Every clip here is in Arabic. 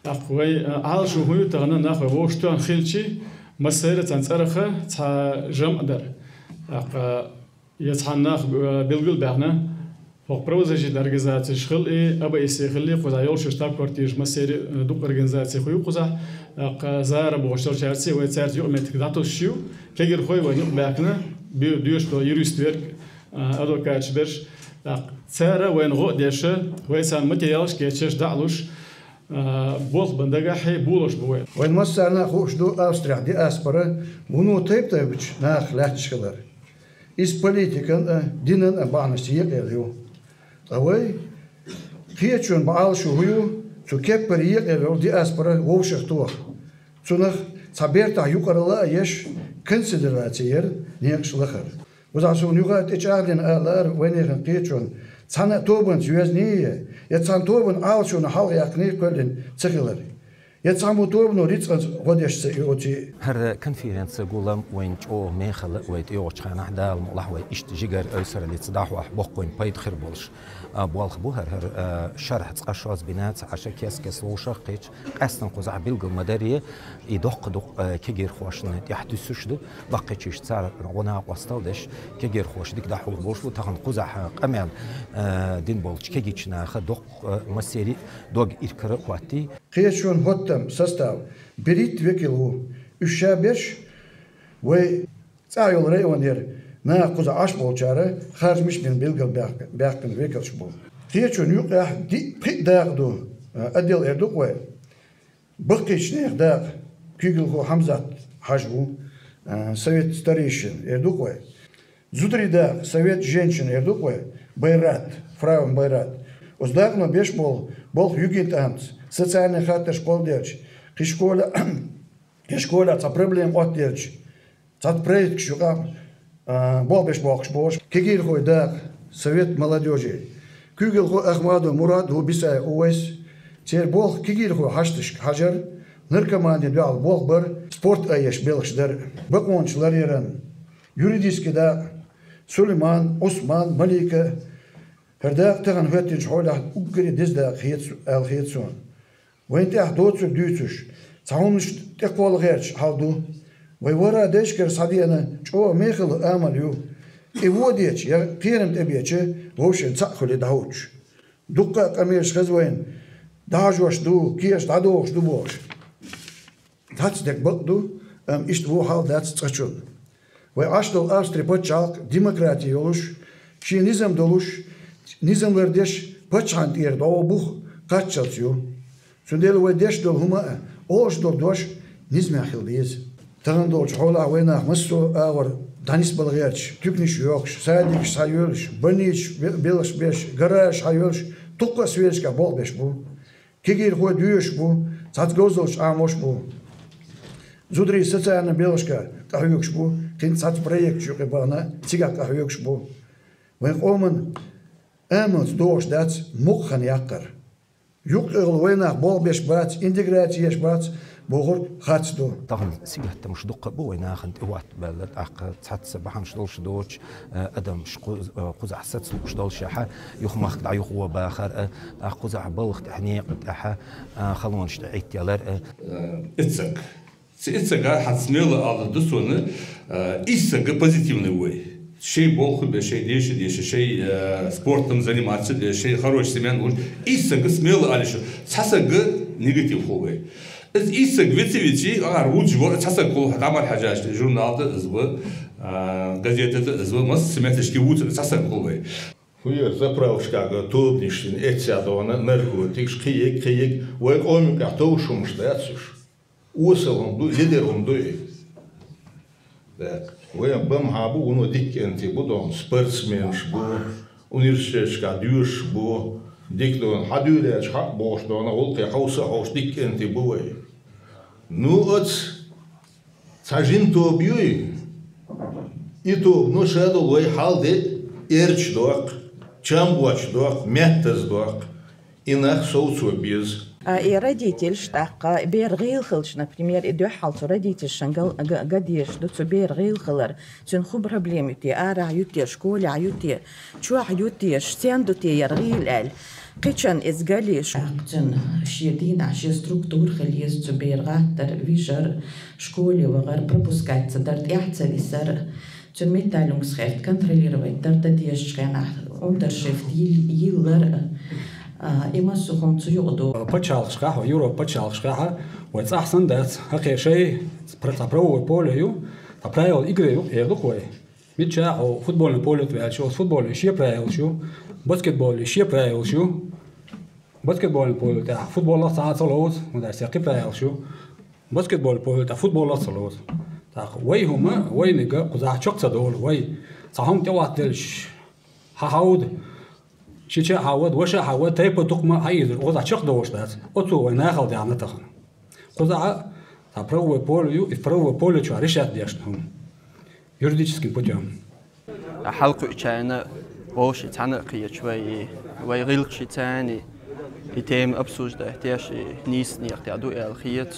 أقوي عال شو هو تغنى ناخذ وشتون خلشي مسيرة تنصرخة تا جمع در يتحن ناخ بلغل بعنا فوق بروزة الأورجانيزاتي شغل أبا يسيخلي قزا يولش شتاب كورتيج مسيرة دوق أورجانيزاتي خوي قزا زار بوشتور شارسي ويتسارت يوم تقداتو شيو كيجر خوي ونيق بعنا بيدوش بو يروستوير أدو كاتشبرش سارة وين غو ديشة ويسان متيالش كيتشش دعلوش بول بندقة حي بولش بوين وين مسألة خوش دو أستريح دي أسبرة ونو تيب تيبش ناخ لاحتش خلر إس بوليتيكا دينن أبانش يقليو أوي كيتشون بعال شو هيو شو كبر يقليو دي أسبرة ووشخ توه شنخ صبرت يقرأ لا يش كنسيدراتير نيكش لخر وزعسون يقعد إتشاردين ألار وينيخن كيتشون سنة توبن سويزنية يتسان توبن عالشون حال يقني كلن تخيلر يتسامو توبن وريتس غديش سيوتي هر كونفرنس قولم وين جو ميخل ويت يوش خان حدا الله وي اشتجيجر أسر اللي تصدحوا بوقين بايد خير بولش بوالخ بوهر هر شرح تقشاز بنات عشان كيس وشق قيش أصلا قزع بيلق المدارية يدق كجير خوشنا يحدثش ده بقيتش صار غنا وستالدش كجير خوش ديك دحول بولش وتاخن قزع قمل دين بولش كجيتشنا خدق مسيري دوغ إركر قواتي قيشون هتم سستاو بريت وكيلو الشابش و تعيل ريونير نا قزع عش بولشارة خارج مش من بيلقى باقن ويكلش بول قيشون يقع دي داغدو أديل إردوق و بقيش نيخ داغ كيجل هو حمزة حجبو سويت ستاريشن إردوق و زودري داغ سويت جنشن إردوق و بيرات فراون بيرات وزداغنا بيش بول يوجنت أمتس социальный хаттер школ дерч, школа ца проблем от дерч, ца проект шуга бол беш бокш бош, кегир хой да совет молодежи, кюгел хой Ахмаду Мурад хубиса уэс, цер бол кегир хой хаштыш хажар, наркомания дуал бол бар, спорт аяш белшдер, бакончлар еран, юридически да Сулейман, Осман, Малика, هرداق تغن هاتين حوله أجري دزدا الخيتسون وين تحدوتش دوتش تعاونش تقوال غيرش حالدو ويورا ديشكر صديقنا شو ميخل آمليو إيوديتش يا قيرم تبيتش ووش نسخل دهوتش دقة قميش خزوين دهجوش دو كيش دادوش دو بوش تاتس دك بقدو إشت وو حال داتس تشون ويعشتو أستري بتشالك ديمقراطي يولش شي نظام دولش نظام وردش بتشانت يرد أو بوخ قاتشاتيو سندل ودش دول هما أوش دول دوش نظام أخيل بيز تغن دولش حولا وينه مستو أور دانيس بالغيرش تكنيش يوكش ساديكش سايولش بنيش بيلش بيش جراش هايولش تقى سويش كبول بيش بو كيجير هو ديوش بو سات جوزلش عاموش بو زودري ساتانا بيلش كهيوكش بو كين سات بريك شو كبانا تيجا كهيوكش بو وين قومن أمنت دوش دات مخن يقر يقر وينه بول بيش بات إنتجراتيش بات بوغر خاتدو طبعا سيبت مش دقة بوينا خنت وقت بلد تحت سبحان شدولش دوش أدم قزع ست سلوش دولش حا يخمخ دع يخو باخر قزع بلغ تحنيق تحا خلون شتعيت يالر إتسك حد سميل على دسونة إيسك позитивный way شيء بولخ بشيء ديش شيء سبورتم заниматься شيء хороший семян уж إيسك سميل على شو ساسك نيجاتيف خوي إذ إيسك ويتي روج بور ساسك كل عمل حاجات جورنال ده إزبا газета ده إزبا مس سمعتش كي ووت ساسك خوي Хуер заправочка топнишин этсядона наркотикс киек век тоушум штатсуш усалом ду лидером ду так вем бам хабу уно дикенти будон спортсменш бу университетска дюш бу диктон хадюлеч хак боштона олте хауса хош дикенти буй ну от цажин тобюй и то ну шадо вай халде эрч док Чамбуач док, меттес док, инах соуцу без. И родитель так бергил хилч, например, идёт халцу родитель шангал гадиш, дутсу бергил хилар, тюн хуб проблемы ти, ара аюти, школе аюти, чу аюти, штендути яргил ال. قيتشان إزجاليش قتن شيدين عشي ستركتور خليز تبيرغاتر فيجر شكولي وغير بروبوسكايت صدرت يحتل يسر تن ميتالونغ خيفت كنتروليروي درت ديش كان unterschrift يلر إما سخون تيوغدو بتشال شقاها يورو بتشال شقاها ويتصحسن دات هكي شيء برو بوليو تبرايو إجريو يغلقوي ميتشا أو فوتبول بوليو تبعشوا فوتبول إشي برايو شو باسكتبول إشي برايو شو باسكتبول بوليو تاع فوتبول ساعات صلوت ودا ساقي برايو شو باسكتبول بوليو تاع فوتبول صلوت تاع وي هما وي نيجا قزاح شقصة دول وي صاهم تواتلش هاود شيء هاود وش هاود تيبو تقما عيد قزاح شق دوش دات أتو وناخذ يعني تخن قزاح تاع برو بوليو برو بوليو شو عريشات ديشنهم юридическим путем. حلقة إشانا وش تعنى قية شوي ويغلق شيء تاني يتم أبسوج ده احتياج نيسني اقتعدوا إلى الخيط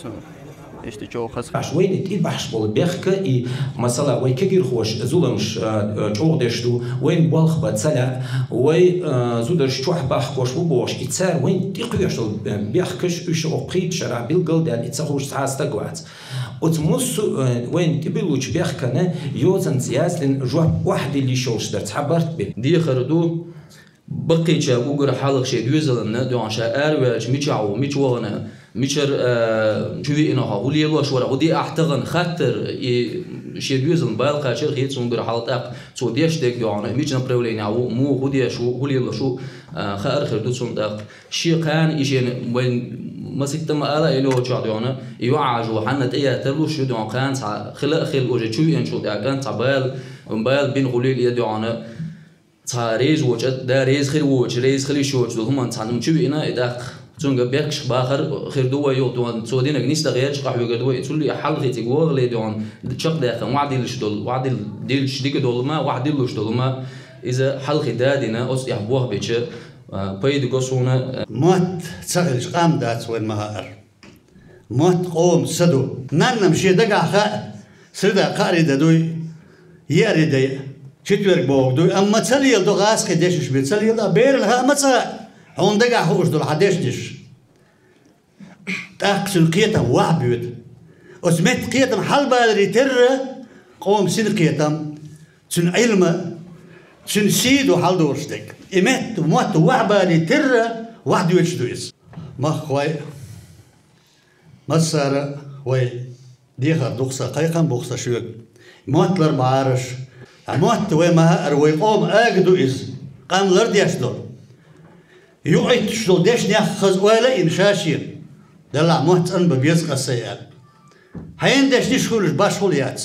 اشتجوا خص. عشوائي تي بحش بول بيخك إي مثلا وين كجير خوش زولمش جودشتو وين بالخ بتسلع وين زودش شوح بح خوش وبوش يتصير وين تقيش بيخكش إيش أقيد شرع بالجلد يعني يتصوش ساعة تقعد. وتمس وين تبلوش بيخكنا يوزن زيازلن جوه واحد اللي شوش درت حبرت به. دي خردو بقي شاقو قر حلق شيء يوزلن دو عشان أروج ميشعو ميشوغنا ميشر شوي إنها ولي الله شورا ودي أحتغن خاطر شيء يوزلن بالقا شيء خيط سون قر حلق أق سو ديش ديك دعنا ميشنا بريولين عو مو ودي شو ولي الله شو خير خردو سون دق شيء كان يجين وين مسكت ما ألا إلو جاديانا يوعجو حنت إيه تلوش يدعون كان خلق خل وجه شو ينشو ده كان تعبال بين غليل يدعونا تعريز وجه ده ريز خير وجه ريز خلي شو وجه هم تعلم شو إنا إداق تونج بيكش باخر خير دوا يوتوان سودينا جنيس تغير شقح يقدوا يتولي حل خيتي جوا غلي دعون شق ده كان وعدي لش دول وعدي ديل شديك دول ما وعدي لش دول ما إذا حل خدادنا أص يحبوه بيتش بايد قصونا موت تسغلش قام دات وين مهار موت قوم سدو نان مشي دقع خا سدا قاري دوي ياري دي شتورك بوق دوي اما تسليل دو غاس خديش بتسليل دا بير لها متسا هون دقع هوش دول حديش ديش تاكس القيتم وعبيد اسمت قيتم حل بالري تر قوم سن قيتم سن علم سن سيدو حل دورشتك إمت موت وعبالي ترى واحد يجدويس ما خوي ما صار وي ديخر دقصة قيقا بقصة شوك موت لر معارش موت وي ما وي قوم أجدويس قام لر ديشدو يقعد شدو ديش نيخز ولا إنشاشين دلع موت أن ببيزق السيئات هين ديش نشخولش باشخوليات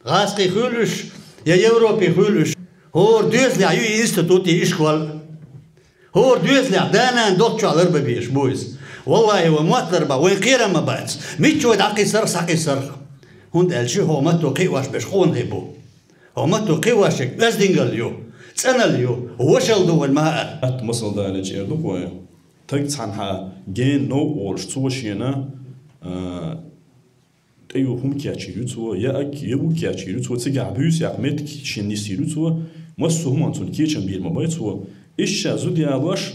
غاسقي خولش يا يوروبي خولش هو دوزلي عيو إنستيتوتي إشكال هو دوزلي دانا دوتشو على ربع بيش بويز والله هو موتر با وين قيرة ما بعد ميتشو دعقي سرخ ساقي سرخ هون الشيء هو متو قيواش بيش خون هيبو هو متو قيواشك بزدنجل يو تسأنا اليو وشل دو المهار أت مصل ده لجي يردوكوه تاكت عنها جين نو أولش توشينا أيو هم كياتشي يوتو يا أك يبو كياتشي يوتو تيجي بيوس يا ميت كيشنيسي يوتو مسو هم أنتون كيتشن بير مبايتو إيش زودي علاش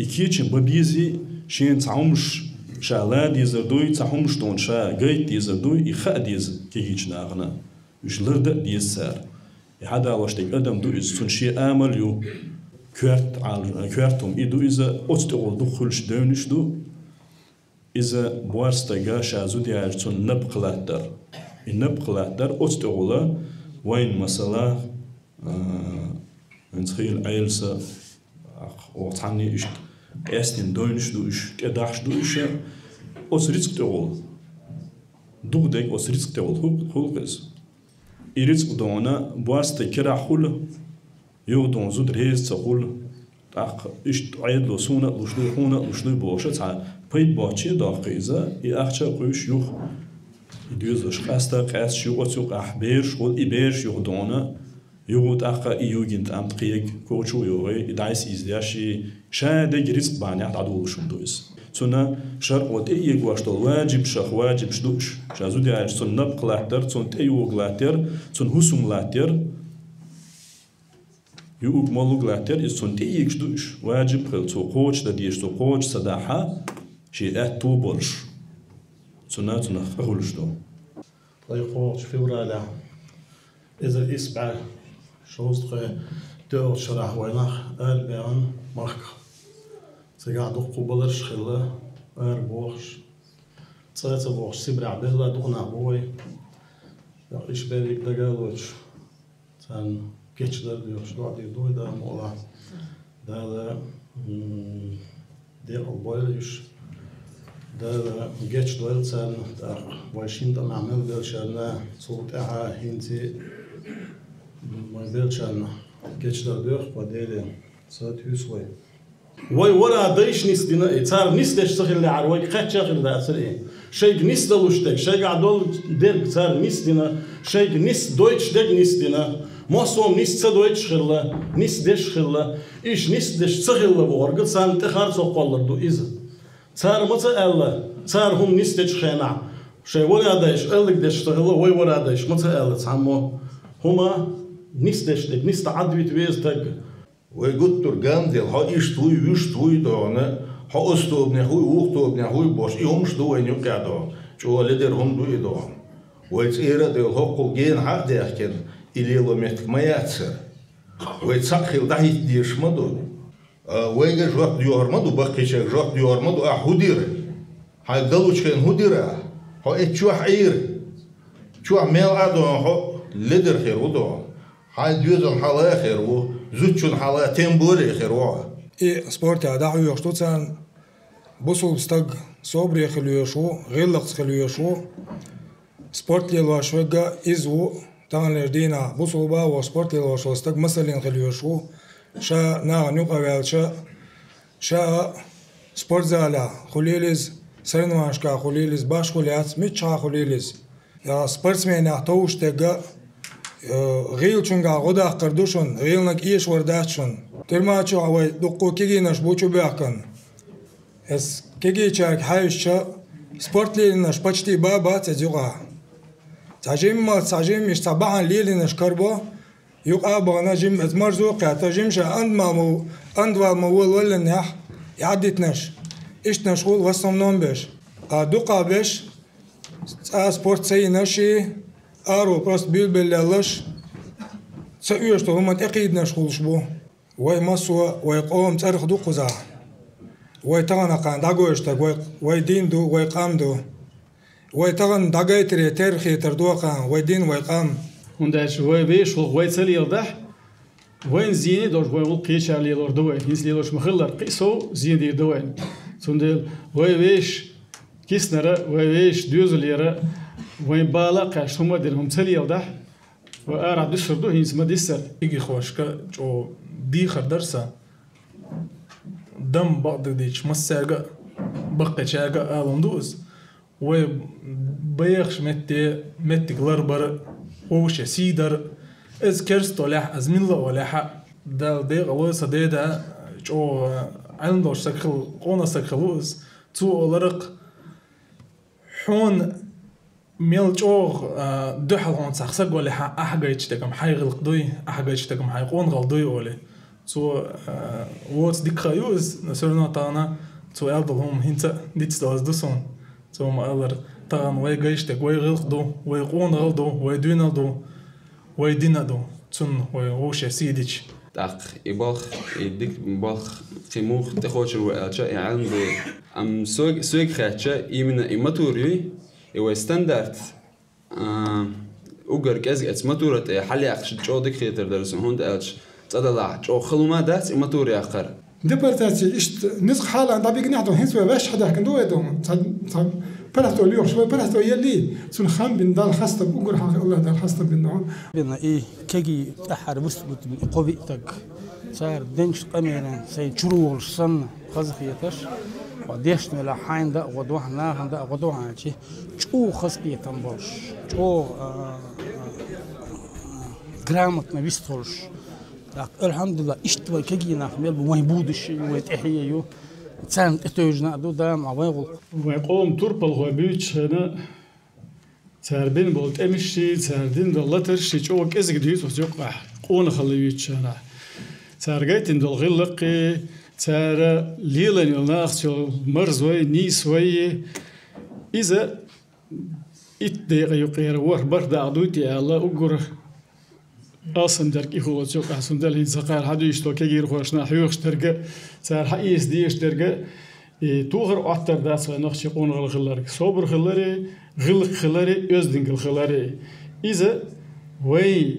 إكيتشن ببيزي شين تعمش شالاد يزردوي تعمش دون شا جيت يزردوي إخاء ديز كيتشن أغنى إيش لرد ديز سار هذا علاش تيجي أدم دو إز تنشي آمل يو كوارتهم إدو إذا أستقل دخلش دونش دو إذا بوارستجا شازودي عجتون نبقلاتر النبقلاتر أستغلا وين مثلا نتخيل عيلسا وطعني إيش أستين دوينش دو إيش كداش دو إيش أسريتك تقول دودك أسريتك تقول خلقس إيريتك دونا بوارستجا خل يودون زود ريز تقول إيش عيد لو سونا لشلو خونا لشلو بوشة تع بيد باتشي داقيزة يأخذ قويش يخ يدوز أشخاص قاس شو أتوق أحبير شغل إبير شو دونا يوت أخا يوجنت أم تقيق كوتشو يوغي دايس إزدياشي شادق رزق باني عدو شمدويس سنة شرق وتأيق واشتول واجب شخ واجب شدوش شازو دي عايش سن نبق لاتر سن تأيوغ لاتر سن هسوم لاتر يوغ مولوغ لاتر سن تأيق شدوش واجب خل سو قوش دا ديش سو قوش صداحة شي اتو برش سنة خغلش دو طيقوش في ورالا إذا إسبع شوستخ دور شرح وينخ أربعان مخ سيقعد قبلش خلا أربوخش تصيص بوخش سبرع بهلا دقنا بوي يقيش بالك دقالوش تان كيتش درديوش دعدي دوي دا مولا دا دير البويلش دا جيتش دويل تان دا واشين دا معمل دلشانا صوت اها هنتي ما دلشانا جيتش درديوش بديلي صوت هوسوي وي ورا دايش نيس دينا صار نيس داش صخر اللي عروي قد شاغل دا اثر ايه شيء نيس دلوشتك شيء قاعدول دير صار نيس دينا شيء نيس دويتش دك نيس دينا موسوم نيس دويتش خلا نيس داش خلا ايش نيس داش صخر اللي بورق سان تخار سوقولر دو اذا صار متى الله صار هم نيس داش خنا شيء ورا داش قالك داش تغلا وي ورا داش متى الله تعمو هما نيس داش دك نيس تعدويت ويزتك ويقول ترجم ديال ها يشتوي يشتوي دانا ها أستوبني هوي وقتوبني هوي باش يهمش دوين يقعدوا شو لدر هم دوي دان ويتصير ديال هقول جين حق ديحكن اللي لو متك ما يتصير ويتصخل ده يديش مدو ويجي جواب ديار مدو بقي شيء جواب ديار مدو أحودير هاي قالوش كان هوديرة ها إتشوا حير شو عمل عدو ها لدر خير ودان هاي ديوزن حلا خير و زوجون حلا تيمبوري خير وا سبورت دعو يشتوتان بوصل بستق صبري خليوشو غلق خليوشو سبورت للواشوغا إزو تان لردينا بوصل با وسبورت للواشو استق مثلا خليوشو شا نا نوقا شا سبورت زالا خليلز سرنواشكا خليلز باش خليات ميتشا خليلز يا سبورتسمن احتوش تجا غيل شونغا غدا قردوشون غيلنك إيش ورداتشون ترماتشو عوي دقو كيجي نشبوچو بيحكن اس كيجي شارك حايشة سبورت ليلنش بچتي بابا تزيغا تاجيم مش تبعا ليلنش كربو يقع بغنا جيم اتمرزو قاعتا جيمشا عند والمول ولا نح يعدتنش إيش نشغول وصم نوم بيش دقا بيش سبورت سي نشي أرو بروست باللش سأيش تو هم أكيد نشغل شبو وي مسوا وي قوم تاريخ دو قزا وي تغن قان داغوش تا وي دين دو وي قام دو وي تغن داغيتري تاريخي تردو قان وي دين وي قام ونداش وي بيش وي تسلي يرضح وين زيني دوش وي القيش على الأردوين يسلي دوش مخلر قيسو زيني دوين سندل وي بيش كيسنرا وي بيش دوزليرا وين بالا قاش هما ديرهم تسلي يرضح وأرع دشردو هينس ما ديسر يجي خوشكا جو ديخر درسا دم بعض ديش مساقا بقى شاقا آلندوز وبيخش متي غلربر ووش سيدر از كرستو لح از ميلا ولح دا دي غلوسا دي دا جو عندوش سكخل قونا سكخلوز تو أولرق حون ميل جوغ دحل هون سخسق ولا أحجا يشتكم حي غلق دوي أحجا يشتكم حي قون غلدوي ولا تو واتس ديك خيوز نسرنا تانا تو ألدهم هنتا ديتس داز دوسون تو ما ألر تان وي جيشتك وي غلق دو وي قون غلدو وي دينا دو وي دينا دو تون وي وش سيديش تاق يبالخ يديك بالخ خيموخ تخوش الوقت يعني أم سوق خاتشة يمنا إماتوري يو ستاندرد اوغر كاز اتس ماتورت حالي اخش جودك خيتر درس هوند اتش تدلع جو خلوما دات ماتوري اخر دبرتاتي اشت نسخ حاله عند بيك نعدو هنس باش حدا كندو يدوم بلاتو اليوم شوي بلاتو يلي سن خام بن دال خاصه بوغر حق الله دال خاصه بن نوع بنا ايه كيجي تحر مسبت قبيتك صار دنش قمينا سي شرول صن خزخيتش وديش نلا حين دا ودوحنا هندا ودوحنا شيء شو خصبي تنبوش شو грамотно вистолш. Так, الحمد لله اشتوى كجينا ميل بمهبود الشيء ويتحييو تسان اتوجنا دو دام عويغل ويقوم تربل هو بيتش هنا تاربين بولت امشي تاردين دلتر شي جو كزك ديت وتوقع قون خليويتش هنا تارجيت دول غلقي تار ليلن يلناخ مرزوي نيسوي اذا اتدقيق يقير ور برد عدوتي الله اقر أصلا درك هو تشوف أحسن دل زقار حد يشتو كجير خوشنا حيوخ ترجع صار حقيس ديش ترجع توغر أكتر داس ونخش يقون غل خلارك صبر خلاري غلق خلاري يزدنق الخلاري إذا وي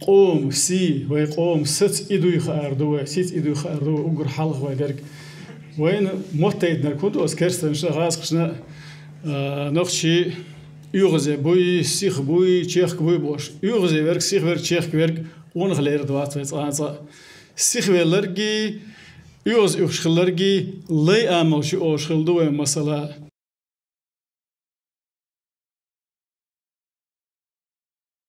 قوم سي وي قوم ست إدو يخاردو ست إدو يخاردو أقر حلق ويدرك وين متيدنا كنت أسكرستن شغاس خشنا نخشي يغزي بوي سيخ بوي تشيخ بوي بوش يغزي ورك سيخ ورك تشيخ ورك ونغلير دوات ويتقانصا سيخ ورلرجي يغز يخشلرجي لي أمل شو أشخل دوي مثلا